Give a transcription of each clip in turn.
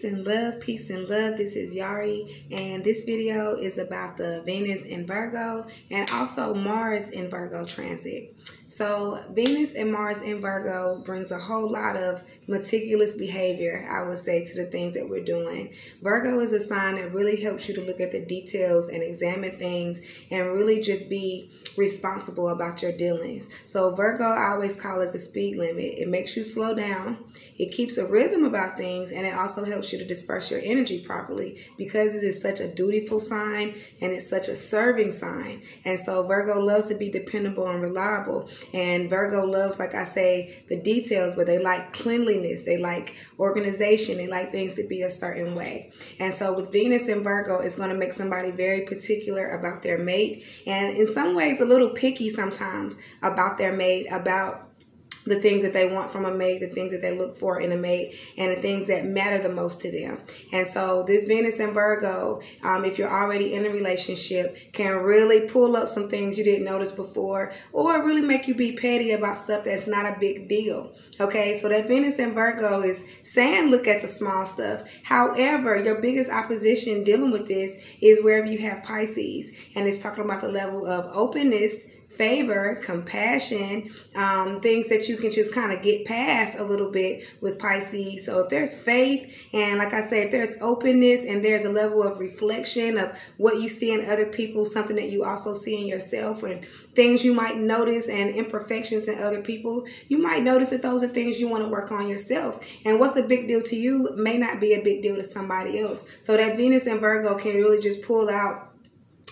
Peace and love, peace and love. This is Yari, and this video is about the Venus in Virgo and also Mars in Virgo transit. So Venus and Mars in Virgo brings a whole lot of meticulous behavior, I would say, to the things that we're doing. Virgo is a sign that really helps you to look at the details and examine things and really just be responsible about your dealings. So Virgo, I always call it the speed limit. It makes you slow down. It keeps a rhythm about things, and it also helps you to disperse your energy properly because it is such a dutiful sign and it's such a serving sign. And so Virgo loves to be dependable and reliable. And Virgo loves, like I say, the details, but they like cleanliness. They like organization. They like things to be a certain way. And so with Venus in Virgo, it's going to make somebody very particular about their mate, and in some ways a little picky sometimes about their mate, about the things that they want from a mate, the things that they look for in a mate, and the things that matter the most to them. And so this Venus in Virgo, if you're already in a relationship, can really pull up some things you didn't notice before, or really make you be petty about stuff that's not a big deal. Okay, so that Venus in Virgo is saying look at the small stuff. However, your biggest opposition dealing with this is wherever you have Pisces, and it's talking about the level of openness, favor, compassion, things that you can just kind of get past a little bit with Pisces. So if there's faith, and like I said, if there's openness and there's a level of reflection of what you see in other people, something that you also see in yourself, and things you might notice and imperfections in other people, you might notice that those are things you want to work on yourself. And what's a big deal to you may not be a big deal to somebody else. So that Venus in Virgo can really just pull out,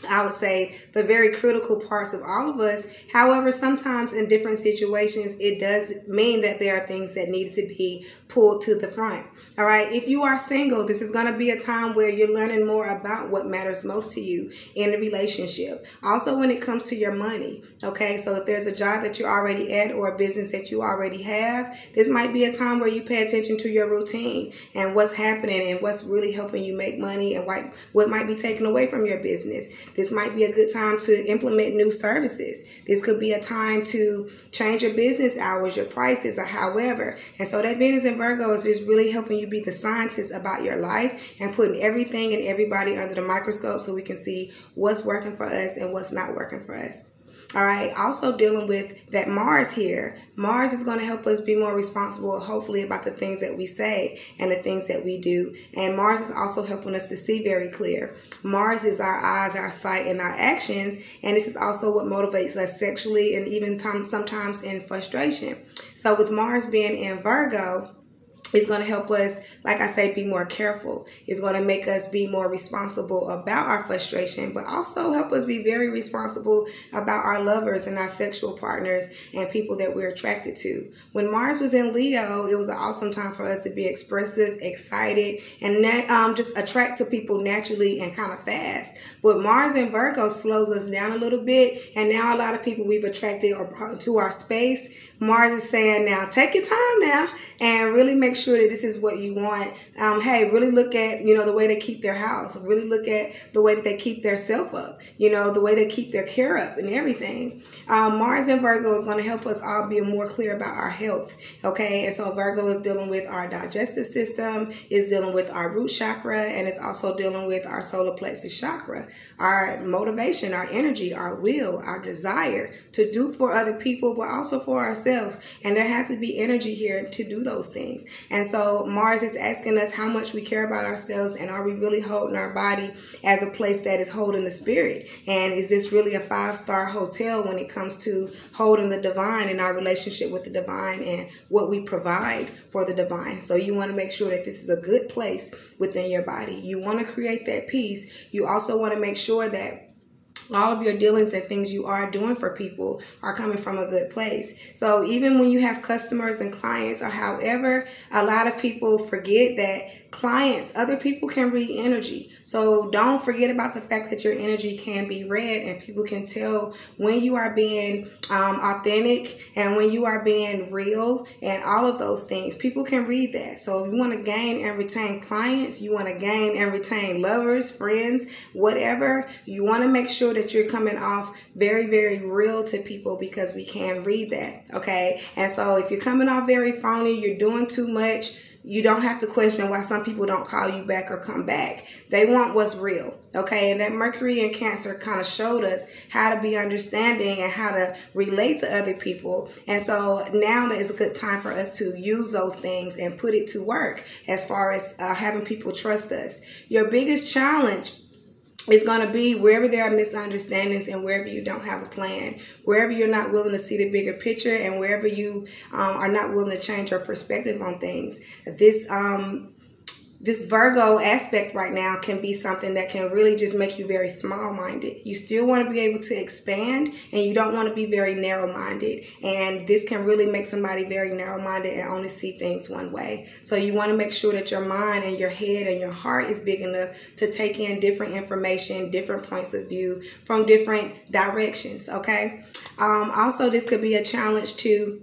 I would say, the very critical parts of all of us. However, sometimes in different situations, it does mean that there are things that needed to be pulled to the front. All right. If you are single, this is going to be a time where you're learning more about what matters most to you in a relationship. Also, when it comes to your money. Okay. So if there's a job that you're already at or a business that you already have, this might be a time where you pay attention to your routine and what's happening and what's really helping you make money and what might be taken away from your business. This might be a good time to implement new services. This could be a time to change your business hours, your prices, or however. And so that Venus in Virgo is just really helping you be the scientist about your life and putting everything and everybody under the microscope so we can see what's working for us and what's not working for us. All right. Also dealing with that Mars here. Mars is going to help us be more responsible, hopefully, about the things that we say and the things that we do. And Mars is also helping us to see very clear. Mars is our eyes, our sight, and our actions. And this is also what motivates us sexually and even sometimes in frustration. So with Mars being in Virgo, it's going to help us, like I say, be more careful. It's going to make us be more responsible about our frustration, but also help us be very responsible about our lovers and our sexual partners and people that we're attracted to. When Mars was in Leo, it was an awesome time for us to be expressive, excited, and just attract to people naturally and kind of fast. But Mars in Virgo slows us down a little bit, and now a lot of people we've attracted or brought to our space, Mars is saying, now take your time now and really make sure that this is what you want. Hey, really look at, the way they keep their house. Really look at the way that they keep their self up, the way they keep their care up and everything. Mars in Virgo is going to help us all be more clear about our health. Okay. And so Virgo is dealing with our digestive system, is dealing with our root chakra, and it's also dealing with our solar plexus chakra, our motivation, our energy, our will, our desire to do for other people, but also for ourselves. And there has to be energy here to do those things. And so Mars is asking us how much we care about ourselves, and are we really holding our body as a place that is holding the spirit? And is this really a 5-star hotel when it comes to holding the divine and our relationship with the divine and what we provide for the divine? So you want to make sure that this is a good place within your body. You want to create that peace. You also want to make sure that all of your dealings and things you are doing for people are coming from a good place. So even when you have customers and clients or however, a lot of people forget that clients, other people can read energy. So don't forget about the fact that your energy can be read, and people can tell when you are being authentic and when you are being real and all of those things. People can read that. So if you want to gain and retain clients, you want to gain and retain lovers, friends, whatever, you want to make sure that you're coming off very, very real to people, because we can read that. Okay. And so if you're coming off very phony, you're doing too much, you don't have to question why some people don't call you back or come back. They want what's real, okay? And that Mercury in Cancer kind of showed us how to be understanding and how to relate to other people. And so now that is a good time for us to use those things and put it to work as far as having people trust us. Your biggest challenge is going to be wherever there are misunderstandings and wherever you don't have a plan, wherever you're not willing to see the bigger picture, and wherever you are not willing to change your perspective on things. This Virgo aspect right now can be something that can really just make you very small-minded. You still want to be able to expand, and you don't want to be very narrow-minded. And this can really make somebody very narrow-minded and only see things one way. So you want to make sure that your mind and your head and your heart is big enough to take in different information, different points of view from different directions, okay? Also, this could be a challenge to,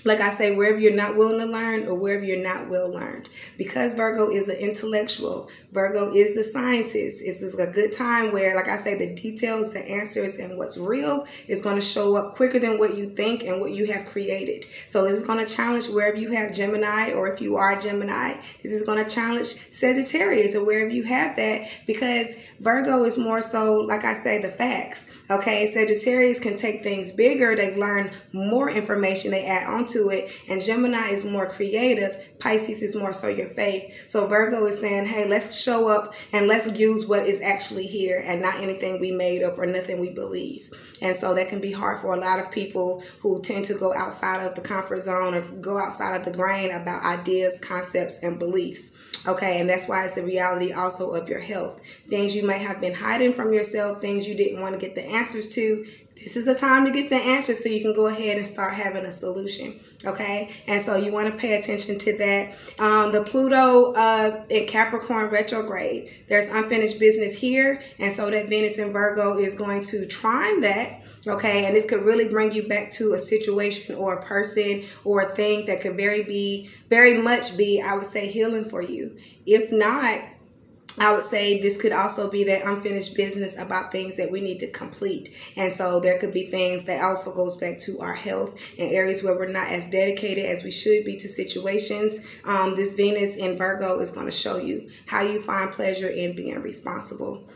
like I say, wherever you're not willing to learn or wherever you're not well learned. Because Virgo is an intellectual, Virgo is the scientist. This is a good time where, like I say, the details, the answers, and what's real is going to show up quicker than what you think and what you have created. So this is going to challenge wherever you have Gemini, or if you are Gemini, this is going to challenge Sagittarius or wherever you have that, because Virgo is more so, like I say, the facts. Okay, Sagittarius can take things bigger. They learn more information. They add onto it. And Gemini is more creative. Pisces is more so your faith. So Virgo is saying, hey, let's show up and let's use what is actually here and not anything we made up or nothing we believe. And so that can be hard for a lot of people who tend to go outside of the comfort zone or go outside of the grain about ideas, concepts, and beliefs. Okay, and that's why it's the reality also of your health. Things you may have been hiding from yourself, things you didn't want to get the answers to. This is the time to get the answers so you can go ahead and start having a solution. Okay, and so you want to pay attention to that. The Pluto in Capricorn retrograde, there's unfinished business here, and so that Venus in Virgo is going to trine that. Okay, and this could really bring you back to a situation or a person or a thing that could very much be, I would say, healing for you. If not, I would say this could also be that unfinished business about things that we need to complete. And so there could be things that also goes back to our health and areas where we're not as dedicated as we should be to situations. This Venus in Virgo is going to show you how you find pleasure in being responsible.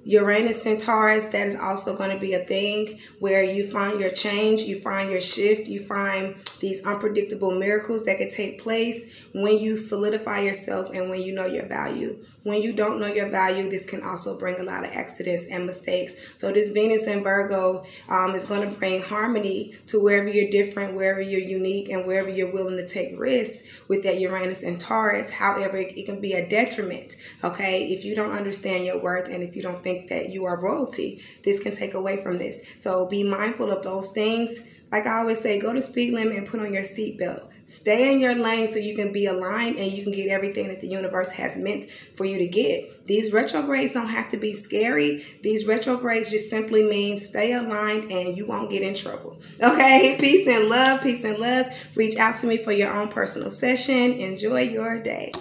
Uranus in Taurus, that is also going to be a thing where you find your change, you find your shift, you find these unpredictable miracles that can take place when you solidify yourself and when you know your value. When you don't know your value, this can also bring a lot of accidents and mistakes. So this Venus in Virgo is going to bring harmony to wherever you're different, wherever you're unique, and wherever you're willing to take risks with that Uranus in Taurus. However, it can be a detriment, okay, if you don't understand your worth and if you don't think that you are royalty. This can take away from this. So be mindful of those things. Like I always say, go to speed limit and put on your seatbelt. Stay in your lane so you can be aligned and you can get everything that the universe has meant for you to get. These retrogrades don't have to be scary. These retrogrades just simply mean stay aligned and you won't get in trouble. Okay? Peace and love. Peace and love. Reach out to me for your own personal session. Enjoy your day.